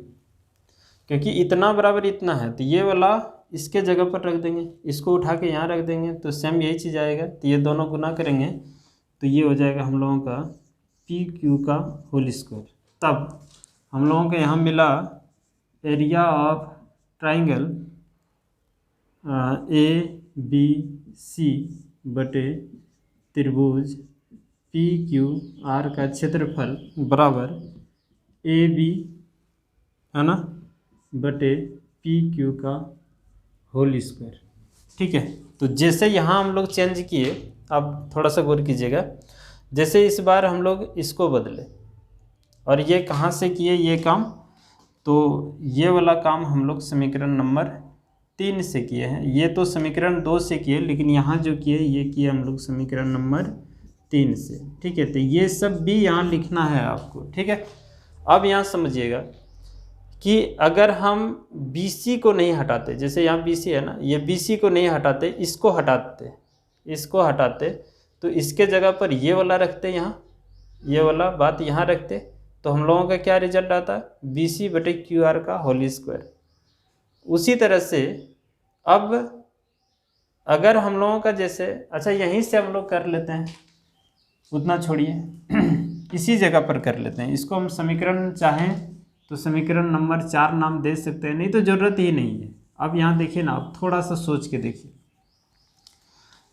क्योंकि इतना बराबर इतना है तो ये वाला इसके जगह पर रख देंगे, इसको उठा के यहाँ रख देंगे तो सेम यही चीज़ आएगा। तो ये दोनों गुना करेंगे तो ये हो जाएगा हम लोगों का पी क्यू का होल स्क्वायर। तब हम लोगों को यहाँ मिला area of triangle A B C बटे त्रिभुज पी क्यू आर का क्षेत्रफल बराबर ए बी है ना बटे पी क्यू का होल स्क्वायर, ठीक है। तो जैसे यहाँ हम लोग चेंज किए अब थोड़ा सा गौर कीजिएगा, जैसे इस बार हम लोग इसको बदले और ये कहाँ से किए ये काम, तो ये वाला काम हम लोग समीकरण नंबर 3 से किए हैं। ये तो समीकरण 2 से किए, लेकिन यहाँ जो किए ये किए हम लोग समीकरण नंबर 3 से। ठीक है, तो ये सब भी यहाँ लिखना है आपको। ठीक है, अब यहाँ समझिएगा कि अगर हम BC को नहीं हटाते, जैसे यहाँ BC है ना, ये BC को नहीं हटाते, इसको हटाते तो इसके जगह पर ये वाला रखते, यहाँ ये वाला बात यहाँ रखते, तो हम लोगों का क्या रिजल्ट आता, BC/QR का होल स्क्वायर। उसी तरह से अब अगर हम लोगों का जैसे, अच्छा यहीं से हम लोग कर लेते हैं, उतना छोड़िए इसी जगह पर कर लेते हैं। इसको हम समीकरण चाहें तो समीकरण नंबर 4 नाम दे सकते हैं, नहीं तो ज़रूरत ही नहीं है। अब यहाँ देखिए ना, अब थोड़ा सा सोच के देखिए,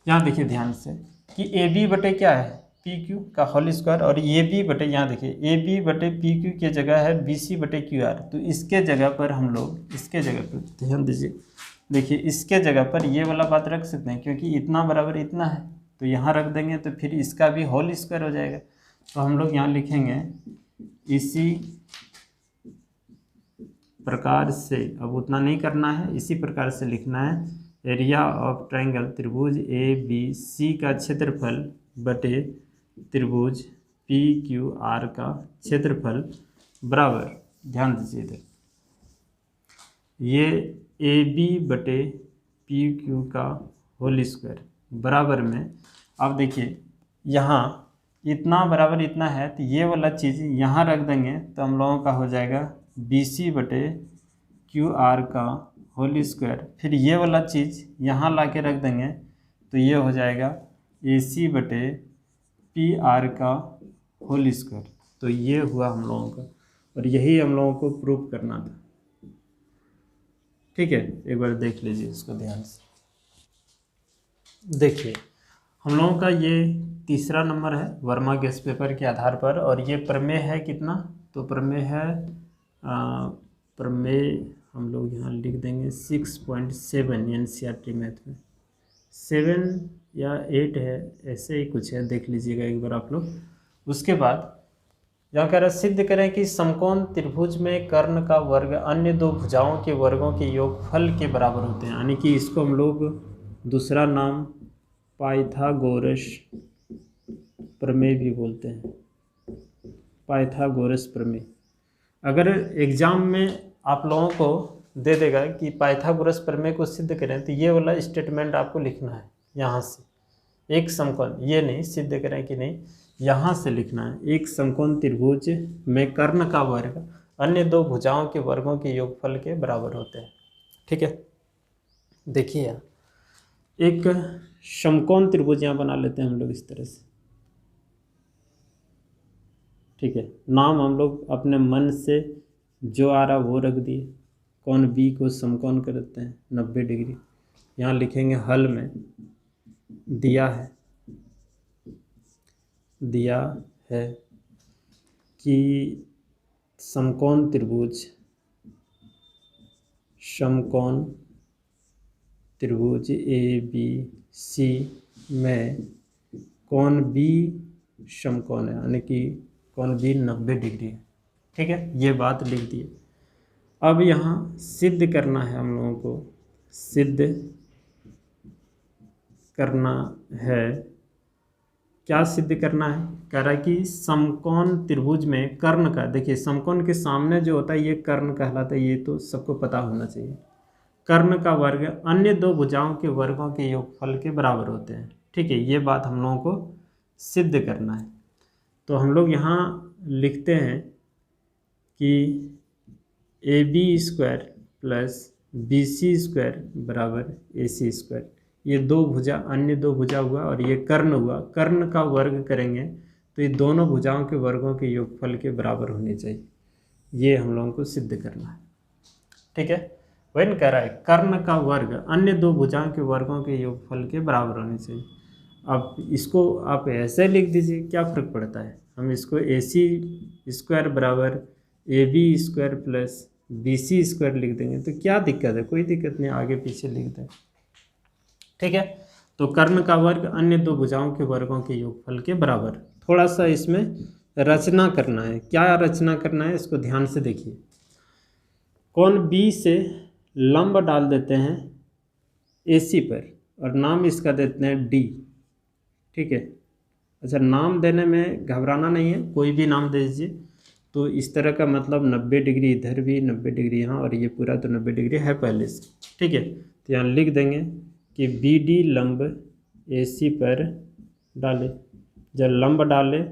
यहाँ देखिए ध्यान से कि AB बटे क्या है PQ का होल स्क्वायर, और AB बटे, यहाँ देखिए AB बटे PQ की जगह है BC/QR। तो इसके जगह पर हम लोग, इसके जगह पर ध्यान दीजिए, देखिए इसके जगह पर ये वाला बात रख सकते हैं, क्योंकि इतना बराबर इतना है तो यहाँ रख देंगे, तो फिर इसका भी होल स्क्वायर हो जाएगा। तो हम लोग यहाँ लिखेंगे इसी प्रकार से, अब उतना नहीं करना है, इसी प्रकार से लिखना है, एरिया ऑफ ट्रायंगल त्रिभुज ABC का क्षेत्रफल बटे त्रिभुज PQR का क्षेत्रफल बराबर, ध्यान दीजिए इधर, ये AB/PQ का होल स्क्वायर बराबर में, अब देखिए यहाँ इतना बराबर इतना है, तो ये वाला चीज़ यहाँ रख देंगे, तो हम लोगों का हो जाएगा BC/QR का होल स्क्वायर। फिर ये वाला चीज़ यहाँ ला के रख देंगे, तो ये हो जाएगा AC/PR का होल स्क्वायर। तो ये हुआ हम लोगों का, और यही हम लोगों को प्रूव करना था। ठीक है, एक बार देख लीजिए इसको ध्यान से। देखिए हम लोगों का ये तीसरा नंबर है वर्मा गैस पेपर के आधार पर, और ये प्रमेय है कितना, तो प्रमेय है प्रमेय हम लोग यहाँ लिख देंगे 6.7 NCERT मैथ में 7 या 8 है, ऐसे ही कुछ है, देख लीजिएगा एक बार आप लोग। उसके बाद यहाँ कह रहा है सिद्ध करें कि समकोण त्रिभुज में कर्ण का वर्ग अन्य दो भुजाओं के वर्गों के योगफल के बराबर होते हैं, यानी कि इसको हम लोग दूसरा नाम पाइथागोरस प्रमेय भी बोलते हैं, पाइथागोरस प्रमेय। अगर एग्जाम में आप लोगों को दे देगा कि पाइथागोरस प्रमेय को सिद्ध करें, तो ये वाला स्टेटमेंट आपको लिखना है यहाँ से, एक समकोण, ये नहीं सिद्ध करें कि नहीं, यहाँ से लिखना है, एक समकोण त्रिभुज में कर्ण का वर्ग अन्य दो भुजाओं के वर्गों के योगफल के बराबर होते हैं। ठीक है, देखिए एक समकोण त्रिभुज यहाँ बना लेते हैं हम लोग इस तरह से। ठीक है, नाम हम लोग अपने मन से जो आ रहा वो रख दिए, कोण B को समकोण करते हैं 90 डिग्री। यहाँ लिखेंगे हल में दिया है कि समकोण त्रिभुज ABC में कोण B समकोण है, यानी कि कोण B 90 डिग्री है। ठीक है, ये बात लिख दिए। अब यहाँ सिद्ध करना है हम लोगों को, सिद्ध करना है, क्या सिद्ध करना है, कह रहा है कि समकोण त्रिभुज में कर्ण का, देखिए समकोण के सामने जो होता है ये कर्ण कहलाता है, ये तो सबको पता होना चाहिए। कर्ण का वर्ग अन्य दो भुजाओं के वर्गों के योगफल के बराबर होते हैं। ठीक है, ये बात हम लोगों को सिद्ध करना है। तो हम लोग यहाँ लिखते हैं कि AB² प्लस BC² बराबर AC²। ये दो भुजा, अन्य दो भुजा हुआ, और ये कर्ण हुआ, कर्ण का वर्ग करेंगे तो ये दोनों भुजाओं के वर्गों के योगफल के बराबर होने चाहिए। ये हम लोगों को सिद्ध करना है। ठीक है, वही कह रहा है कर्ण का वर्ग अन्य दो भुजाओं के वर्गों के योगफल के बराबर होने चाहिए। अब इसको आप ऐसे लिख दीजिए, क्या फ़र्क पड़ता है, हम इसको AC² बराबर AB² प्लस BC² लिख देंगे, तो क्या दिक्कत है, कोई दिक्कत नहीं, आगे पीछे लिख दें। ठीक है, तो कर्ण का वर्ग अन्य दो भुजाओं के वर्गों के योगफल के बराबर। थोड़ा सा इसमें रचना करना है। क्या रचना करना है इसको ध्यान से देखिए। कोण बी से लंब डाल देते हैं AC पर और नाम इसका देते हैं D। ठीक है। अच्छा, नाम देने में घबराना नहीं है, कोई भी नाम दे दीजिए। तो इस तरह का मतलब 90 डिग्री इधर भी, 90 डिग्री यहाँ, और ये पूरा तो 90 डिग्री है पहले से। ठीक है। तो यहाँ लिख देंगे कि BD लंब AC पर डाले। जब लंब डाले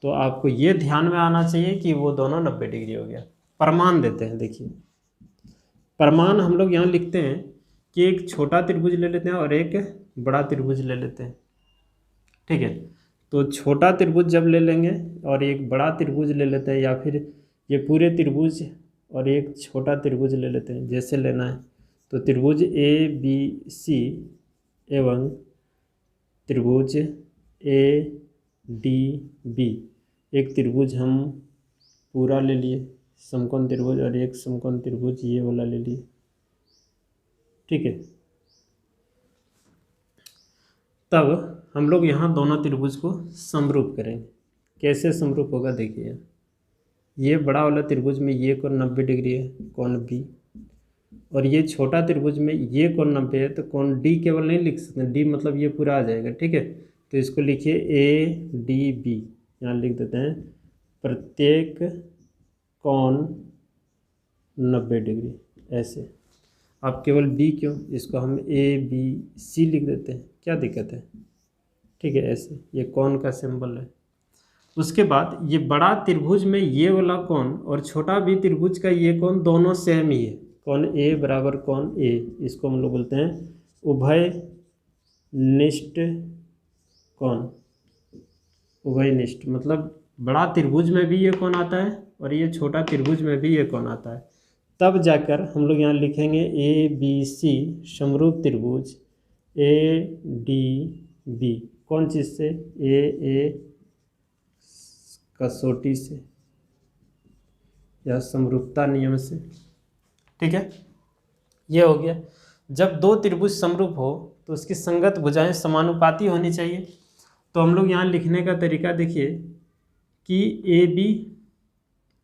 तो आपको ये ध्यान में आना चाहिए कि वो दोनों 90 डिग्री हो गया। प्रमाण देते हैं। देखिए, प्रमाण हम लोग यहाँ लिखते हैं कि एक छोटा त्रिभुज ले लेते हैं और एक बड़ा त्रिभुज ले लेते हैं। ठीक है। तो छोटा त्रिभुज जब ले लेंगे और एक बड़ा त्रिभुज ले लेते हैं, या फिर ये पूरे त्रिभुज और एक छोटा त्रिभुज ले लेते हैं, जैसे लेना है। तो त्रिभुज ABC एवं त्रिभुज ADB, एक त्रिभुज हम पूरा ले लिए समकोण त्रिभुज, और एक समकोण त्रिभुज ये वाला ले लिए। ठीक है। तब हम लोग यहाँ दोनों त्रिभुज को समरूप करेंगे। कैसे समरूप होगा देखिए, ये बड़ा वाला त्रिभुज में ये कोण 90 डिग्री है, कोण B, और ये छोटा त्रिभुज में ये कोण 90 है, तो कोण D केवल नहीं लिख सकते, D मतलब ये पूरा आ जाएगा। ठीक है। तो इसको लिखिए ADB, यहाँ लिख देते हैं प्रत्येक कोण 90 डिग्री, ऐसे। अब केवल B क्यों, इसको हम ABC लिख देते हैं, क्या दिक्कत है। ठीक है, ऐसे ये कोण का सिंबल है। उसके बाद ये बड़ा त्रिभुज में ये वाला कोण और छोटा B त्रिभुज का ये कोण दोनों सेम ही है। कोण A बराबर कोण A, इसको हम लोग बोलते हैं उभयनिष्ठ कोण। उभयनिष्ठ मतलब बड़ा त्रिभुज में भी ये कोण आता है और ये छोटा त्रिभुज में भी ये कोण आता है। तब जाकर हम लोग यहाँ लिखेंगे ABC समरूप त्रिभुज ADB। कौन चीज़ से, A कसौटी से या समरूपता नियम से। ठीक है, ये हो गया। जब दो त्रिभुज समरूप हो तो उसकी संगत भुजाएं समानुपाती होनी चाहिए। तो हम लोग यहाँ लिखने का तरीका देखिए कि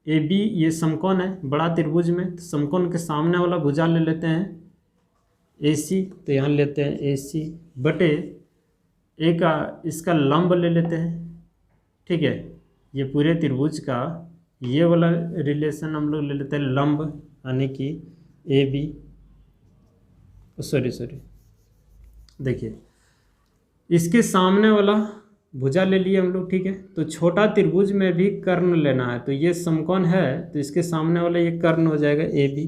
AB ये समकोण है बड़ा त्रिभुज में, तो समकोण के सामने वाला भुजा ले लेते हैं AC। तो यहाँ लेते हैं AC बटे A का इसका लंब ले लेते हैं। ठीक है, ये पूरे त्रिभुज का ये वाला रिलेशन हम लोग ले लेते हैं लंब, यानी कि AB। सॉरी देखिए, इसके सामने वाला भुजा ले लिए हम लोग। ठीक है, तो छोटा त्रिभुज में भी कर्ण लेना है। तो ये समकोण है तो इसके सामने वाला ये कर्ण हो जाएगा AB।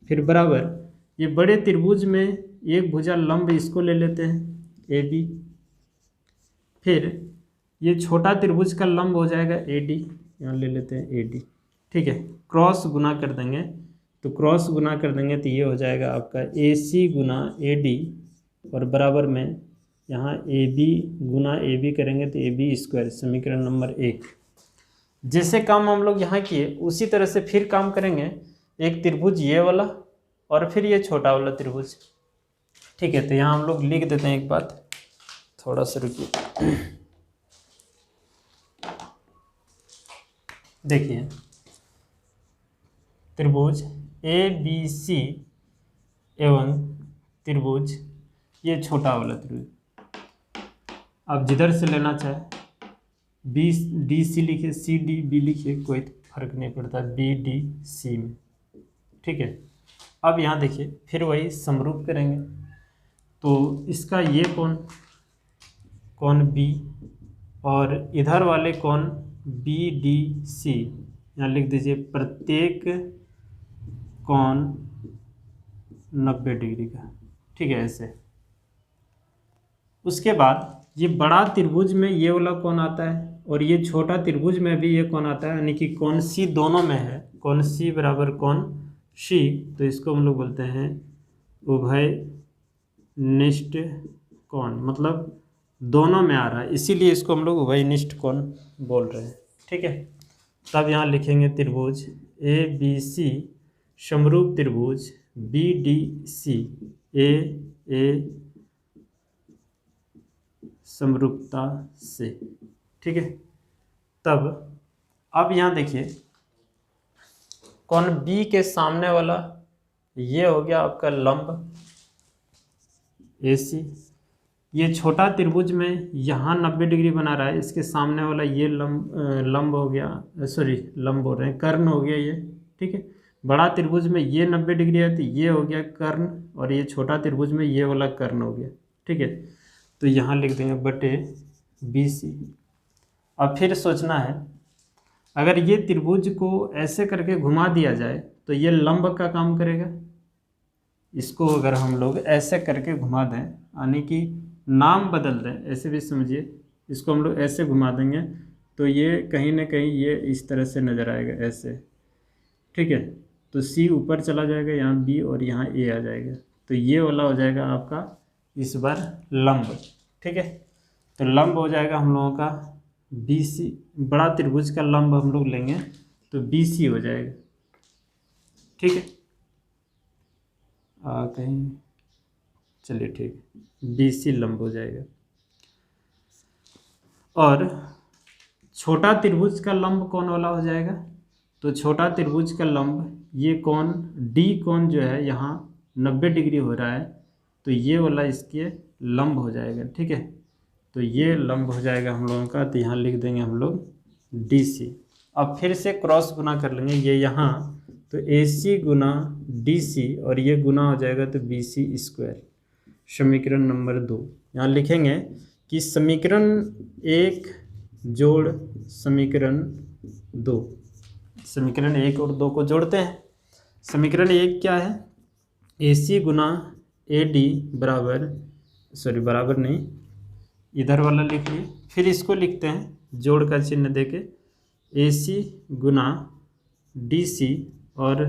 फिर बराबर ये बड़े त्रिभुज में एक भुजा लंब, इसको ले लेते हैं AB। फिर ये छोटा त्रिभुज का लंब हो जाएगा AD, यहाँ ले लेते हैं AD। ठीक है, क्रॉस गुना कर देंगे, तो क्रॉस गुना कर देंगे तो ये हो जाएगा आपका AC गुना AD, और बराबर में यहाँ AB गुना AB करेंगे तो AB स्क्वायर, समीकरण नंबर 1। जैसे काम हम लोग यहाँ किए उसी तरह से फिर काम करेंगे। एक त्रिभुज ये वाला और फिर ये छोटा वाला त्रिभुज। ठीक है, तो यहाँ हम लोग लिख देते हैं एक बात, थोड़ा सा रुकिए। देखिए, त्रिभुज ABC एवं त्रिभुज ये छोटा वाला त्रिभुज, आप जिधर से लेना चाहे BDC लिखिए, CDB लिखिए, कोई फर्क नहीं पड़ता, BDC में। ठीक है, अब यहाँ देखिए फिर वही समरूप करेंगे। तो इसका ये कोण B और इधर वाले कोण BDC, यहाँ लिख दीजिए प्रत्येक कोण 90 डिग्री का। ठीक है, ऐसे। उसके बाद ये बड़ा त्रिभुज में ये वाला कोण आता है और ये छोटा त्रिभुज में भी ये कोण आता है, यानी कि कोण C दोनों में है। कोण C बराबर कोण C, तो इसको हम लोग बोलते हैं उभयनिष्ठ कोण, मतलब दोनों में आ रहा है, इसीलिए इसको हम लोग उभयनिष्ठ कोण बोल रहे हैं। ठीक है, तब यहाँ लिखेंगे त्रिभुज ABC समरूप त्रिभुज BDC A समरूपता से। ठीक है, तब अब यहाँ देखिए कोण बी के सामने वाला ये हो गया आपका लंब AC। ये छोटा त्रिभुज में यहाँ 90 डिग्री बना रहा है, इसके सामने वाला ये लंब हो गया, सॉरी लंब बोल रहे हैं, कर्ण हो गया ये। ठीक है, बड़ा त्रिभुज में ये 90 डिग्री है तो ये हो गया कर्ण, और ये छोटा त्रिभुज में ये वाला कर्ण हो गया। ठीक है, तो यहाँ लिख देंगे बटे BC। अब फिर सोचना है, अगर ये त्रिभुज को ऐसे करके घुमा दिया जाए तो ये लंब का काम करेगा। इसको अगर हम लोग ऐसे करके घुमा दें, यानी कि नाम बदल दें, ऐसे भी समझिए, इसको हम लोग ऐसे घुमा देंगे तो ये कहीं ना कहीं ये इस तरह से नज़र आएगा ऐसे। ठीक है, तो C ऊपर चला जाएगा, यहाँ B और यहाँ A आ जाएगा, तो ये वाला हो जाएगा आपका इस बार लंब। ठीक है, तो लंब हो जाएगा हम लोगों का BC, बड़ा त्रिभुज का लंब हम लोग लेंगे तो BC हो जाएगा। ठीक है, कहीं चलिए ठीक, BC लंब हो जाएगा। और छोटा त्रिभुज का लंब कौन वाला हो जाएगा, तो छोटा त्रिभुज का लंब ये कोण D कोण जो है यहाँ 90 डिग्री हो रहा है, तो ये वाला इसके लंब हो जाएगा। ठीक है, तो ये लंब हो जाएगा हम लोगों का, तो यहाँ लिख देंगे हम लोग DC। अब फिर से क्रॉस गुना कर लेंगे, ये यहाँ तो AC गुना DC और ये गुना हो जाएगा तो BC स्क्वायर। समीकरण नंबर 2 यहाँ लिखेंगे कि समीकरण 1 जोड़ समीकरण 2, समीकरण 1 और 2 को जोड़ते हैं। समीकरण 1 क्या है, AC गुना AD बराबर, सॉरी बराबर नहीं, इधर वाला लिख लिए, फिर इसको लिखते हैं जोड़ का चिन्ह देके, AC गुना DC और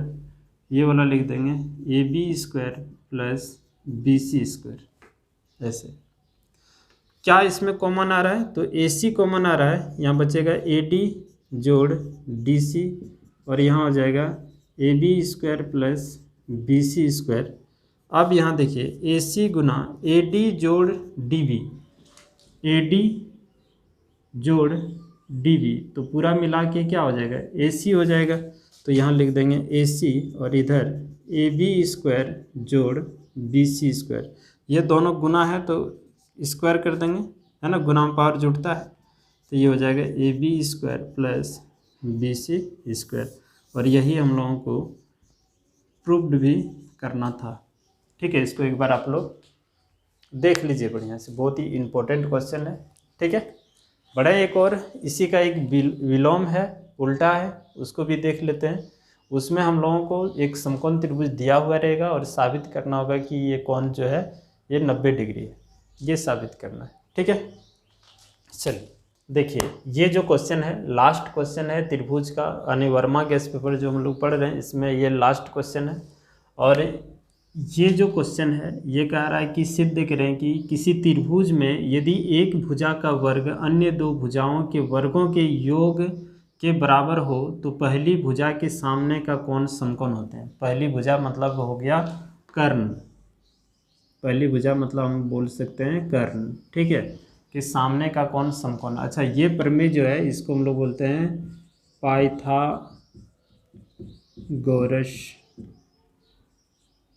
ये वाला लिख देंगे AB square plus BC square. ऐसे क्या इसमें कॉमन आ रहा है, तो AC कॉमन आ रहा है, यहाँ बचेगा AD जोड़ DC और यहाँ हो जाएगा AB square plus BC square. अब यहाँ देखिए AC गुना AD जोड़ DB, AD जोड़ DB, तो पूरा मिला के क्या हो जाएगा AC हो जाएगा, तो यहाँ लिख देंगे AC और इधर AB स्क्वायर जोड़ BC स्क्वायर। ये दोनों गुना है तो स्क्वायर कर देंगे, है ना, गुना में पावर जुड़ता है, तो ये हो जाएगा AB square plus BC square. और यही हम लोगों को प्रूव्ड भी करना था। ठीक है, इसको एक बार आप लोग देख लीजिए बढ़िया से, बहुत ही इम्पोर्टेंट क्वेश्चन है। ठीक है, बड़ा एक और इसी का एक विलोम है, उल्टा है, उसको भी देख लेते हैं। उसमें हम लोगों को एक समकोण त्रिभुज दिया हुआ रहेगा और साबित करना होगा कि ये कोण जो है ये 90 डिग्री है, ये साबित करना है। ठीक है, चलिए देखिए, ये जो क्वेश्चन है लास्ट क्वेश्चन है त्रिभुज का, यानी वर्मा गैस पेपर जो हम लोग पढ़ रहे हैं इसमें ये लास्ट क्वेश्चन है। और ये जो क्वेश्चन है ये कह रहा है कि सिद्ध करें कि किसी त्रिभुज में यदि एक भुजा का वर्ग अन्य दो भुजाओं के वर्गों के योग के बराबर हो तो पहली भुजा के सामने का कोण समकोण होते हैं। पहली भुजा मतलब हो गया कर्ण, पहली भुजा मतलब हम बोल सकते हैं कर्ण। ठीक है, कि सामने का कोण समकोण। अच्छा, ये प्रमेय जो है इसको हम लोग बोलते हैं पाइथागोरस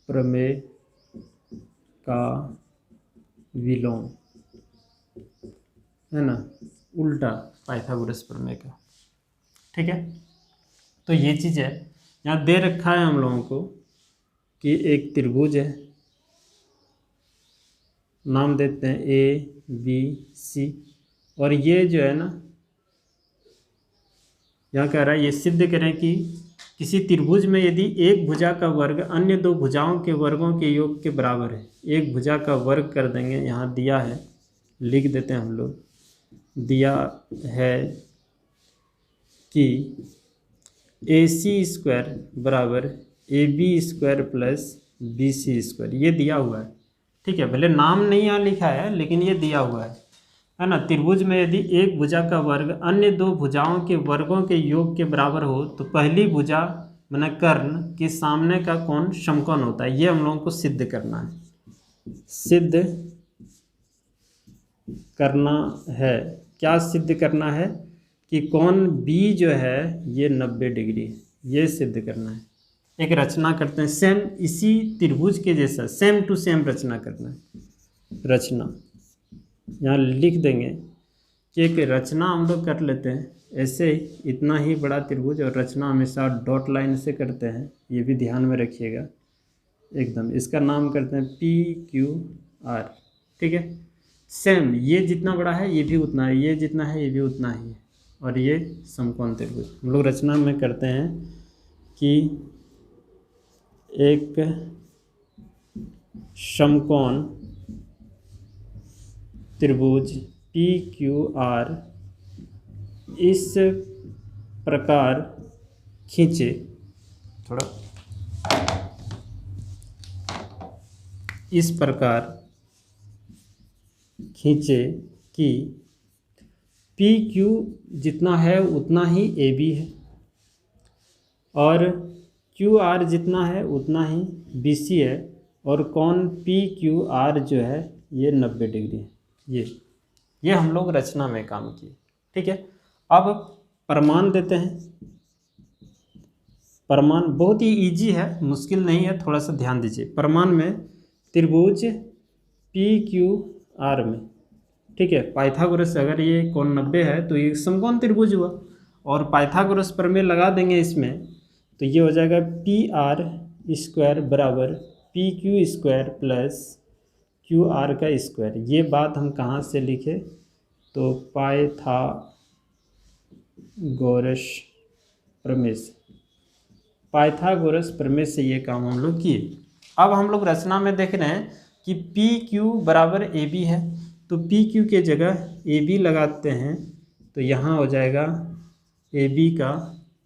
प्रमेय का विलोम, है ना, उल्टा पाइथागोरस प्रमेय का। ठीक है, तो ये चीज़ है, यहाँ दे रखा है हम लोगों को कि एक त्रिभुज है, नाम देते हैं ABC, और ये जो है ना यहाँ कह रहा है ये सिद्ध करें कि किसी त्रिभुज में यदि एक भुजा का वर्ग अन्य दो भुजाओं के वर्गों के योग के बराबर है। एक भुजा का वर्ग कर देंगे, यहाँ दिया है, लिख देते हैं हम लोग, दिया है कि AC स्क्वायर बराबर AB square plus BC square, ये दिया हुआ है। ठीक है, भले नाम नहीं यहाँ लिखा है लेकिन ये दिया हुआ है ना। त्रिभुज में यदि एक भुजा का वर्ग अन्य दो भुजाओं के वर्गों के योग के बराबर हो तो पहली भुजा माने कर्ण के सामने का कोण समकोण होता है। ये हम लोगों को सिद्ध करना है, सिद्ध करना है, क्या सिद्ध करना है कि कोण बी जो है ये 90 डिग्री है, ये सिद्ध करना है। एक रचना करते हैं सेम इसी त्रिभुज के जैसा, सेम टू सेम रचना करना है। रचना यहाँ लिख देंगे कि एक रचना हम लोग कर लेते हैं ऐसे ही, इतना ही बड़ा त्रिभुज, और रचना हमेशा डॉट लाइन से करते हैं, ये भी ध्यान में रखिएगा एकदम। इसका नाम करते हैं PQR, ठीक है। सेम ये जितना बड़ा है ये भी उतना है, ये जितना है ये भी उतना ही है, और ये समकोण त्रिभुज हम लोग रचना में करते हैं कि एक समकोण त्रिभुज PQR इस प्रकार खींचे, थोड़ा इस प्रकार खींचे कि PQ जितना है उतना ही AB है, और QR जितना है उतना ही BC है, और कोण PQR जो है ये 90 डिग्री है। ये हम लोग रचना में काम किए, ठीक है। अब प्रमाण देते हैं। प्रमाण बहुत ही इजी है, मुश्किल नहीं है, थोड़ा सा ध्यान दीजिए। प्रमाण में त्रिभुज PQR में, ठीक है, पाइथागोरस अगर ये कोण 90 है तो ये समकोण त्रिभुज हुआ, और पाइथागोरस प्रमेय लगा देंगे इसमें, तो ये हो जाएगा PR² बराबर PQ² प्लस QR का स्क्वायर। ये बात हम कहाँ से लिखे, तो पाइथागोरस प्रमेय से ये काम हम लोग किए। अब हम लोग रचना में देख रहे हैं कि PQ बराबर AB है, तो PQ के जगह AB लगाते हैं, तो यहाँ हो जाएगा AB का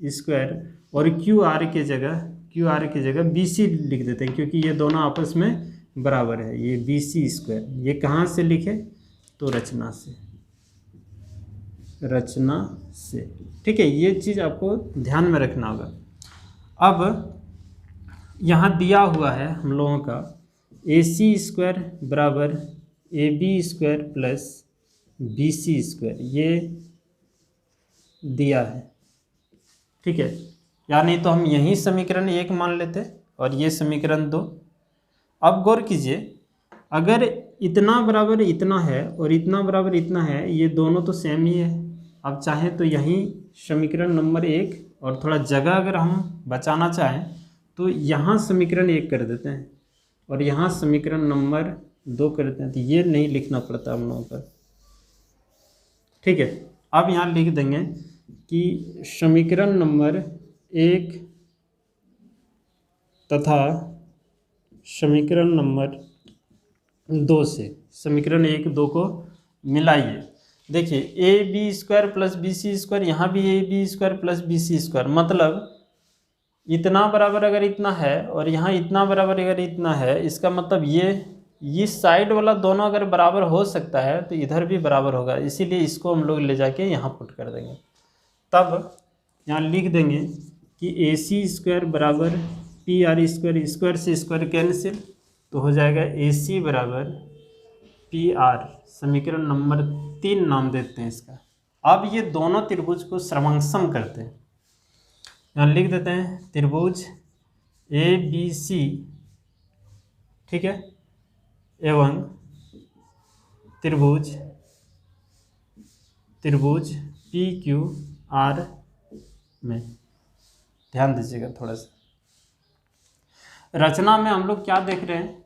स्क्वायर, और QR के जगह BC लिख देते हैं, क्योंकि ये दोनों आपस में बराबर है, ये BC²। ये कहाँ से लिखे, तो रचना से, ठीक है। ये चीज़ आपको ध्यान में रखना होगा। अब यहाँ दिया हुआ है हम लोगों का AC² बराबर AB² प्लस BC², ये दिया है, ठीक है। यानी तो हम यही समीकरण 1 मान लेते और ये समीकरण 2। अब गौर कीजिए, अगर इतना बराबर इतना है और इतना बराबर इतना है, ये दोनों तो सेम ही है। अब चाहें तो यहीं समीकरण नंबर 1, और थोड़ा जगह अगर हम बचाना चाहें तो यहाँ समीकरण 1 कर देते हैं और यहाँ समीकरण नंबर 2 कर देते हैं, तो ये नहीं लिखना पड़ता हम लोगों का, ठीक है। अब यहाँ लिख देंगे कि समीकरण नंबर 1 तथा समीकरण नंबर 2 से समीकरण 1 2 को मिलाइए। देखिए AB² प्लस BC², यहाँ भी AB² प्लस BC², मतलब इतना बराबर अगर इतना है और यहाँ इतना बराबर अगर इतना है, इसका मतलब ये साइड वाला दोनों अगर बराबर हो सकता है तो इधर भी बराबर होगा, इसीलिए इसको हम लोग ले जाके यहाँ पुट कर देंगे। तब यहाँ लिख देंगे कि AC² बराबर PR², स्क्वायर से स्क्वायर कैंसिल, तो हो जाएगा AC बराबर PR। समीकरण नंबर 3 नाम देते हैं इसका। अब ये दोनों त्रिभुज को सर्वांगसम करते हैं, यहाँ लिख देते हैं त्रिभुज ABC, ठीक है, एवं त्रिभुज PQR में। ध्यान दीजिएगा थोड़ा सा, रचना में हम लोग क्या देख रहे हैं,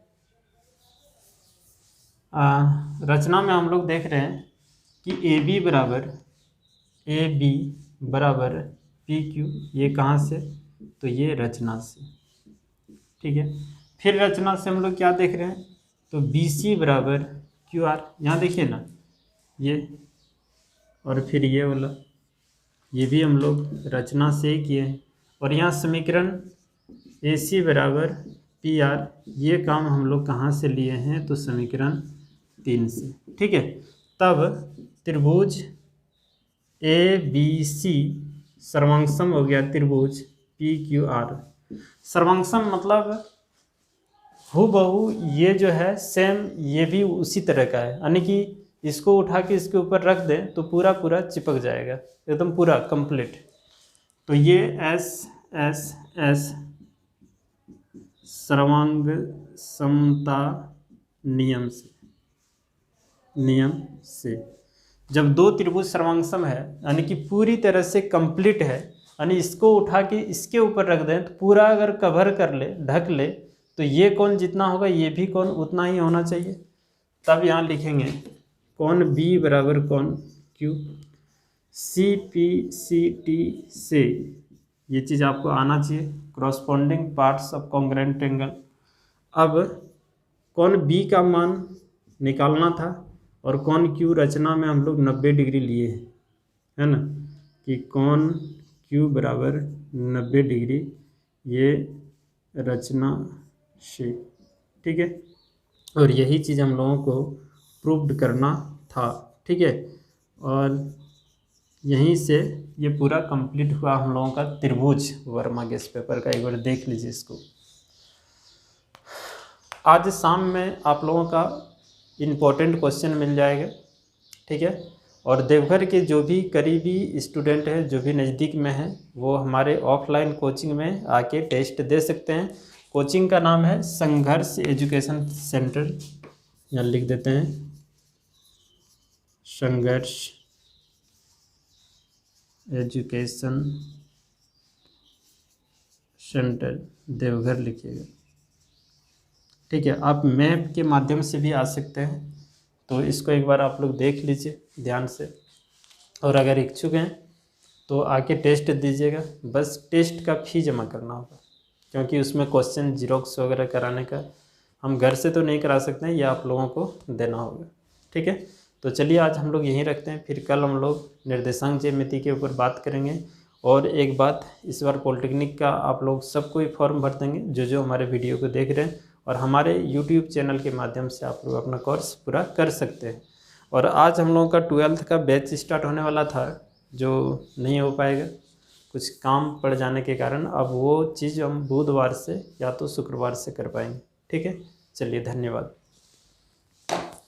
रचना में हम लोग देख रहे हैं कि AB बराबर PQ, ये कहाँ से, तो ये रचना से, ठीक है। फिर रचना से हम लोग क्या देख रहे हैं, तो BC बराबर QR, यहाँ देखिए ना ये, और फिर ये वाला, ये भी हम लोग रचना से ही किए हैं। और यहाँ समीकरण AC बराबर PR, ये काम हम लोग कहाँ से लिए हैं, तो समीकरण 3 से, ठीक है। तब त्रिभुज ABC सर्वांगसम हो गया त्रिभुज PQR। सर्वांगसम मतलब हूबहू ये जो है सेम, ये भी उसी तरह का है, यानी कि इसको उठा के इसके ऊपर रख दें तो पूरा पूरा चिपक जाएगा, एकदम पूरा कंप्लीट। तो ये एस सर्वांग समता नियम से जब दो त्रिभुज सर्वांगसम है यानी कि पूरी तरह से कंप्लीट है, यानी इसको उठा के इसके ऊपर रख दें तो पूरा अगर कवर कर ले, ढक ले, तो ये कोण जितना होगा ये भी कोण उतना ही होना चाहिए। तब यहाँ लिखेंगे कोण बी बराबर कोण Q, C P C T से, ये चीज़ आपको आना चाहिए, corresponding parts of congruent angle. अब कोण बी का मान निकालना था और कोण क्यू रचना में हम लोग 90 डिग्री लिए हैं, है ना, कि कोण क्यू बराबर 90 डिग्री, ये रचना से, ठीक है। और यही चीज़ हम लोगों को प्रूव्ड करना था, ठीक है। और यहीं से ये पूरा कंप्लीट हुआ हम लोगों का त्रिभुज वर्मा गेस पेपर का। एक बार देख लीजिए इसको। आज शाम में आप लोगों का इम्पोर्टेंट क्वेश्चन मिल जाएगा, ठीक है। और देवघर के जो भी करीबी स्टूडेंट हैं, जो भी नज़दीक में हैं, वो हमारे ऑफलाइन कोचिंग में आके टेस्ट दे सकते हैं। कोचिंग का नाम है संघर्ष एजुकेशन सेंटर, यहाँ लिख देते हैं संघर्ष एजुकेशन सेंटर देवघर लिखिएगा, ठीक है। आप मैप के माध्यम से भी आ सकते हैं, तो इसको एक बार आप लोग देख लीजिए ध्यान से। और अगर इच्छुक हैं तो आके टेस्ट दीजिएगा, बस टेस्ट का फी जमा करना होगा, क्योंकि उसमें क्वेश्चन जीरोक्स वगैरह कराने का हम घर से तो नहीं करा सकते हैं, ये आप लोगों को देना होगा, ठीक है। तो चलिए आज हम लोग यहीं रखते हैं, फिर कल हम लोग निर्देशांक ज्यामिति के ऊपर बात करेंगे। और एक बात, इस बार पॉलिटेक्निक का आप लोग सबको ही फॉर्म भर देंगे जो हमारे वीडियो को देख रहे हैं, और हमारे YouTube चैनल के माध्यम से आप लोग अपना कोर्स पूरा कर सकते हैं। और आज हम लोगों का 12th का बैच स्टार्ट होने वाला था, जो नहीं हो पाएगा कुछ काम पड़ जाने के कारण। अब वो चीज़ हम बुधवार से या तो शुक्रवार से कर पाएंगे, ठीक है। चलिए धन्यवाद।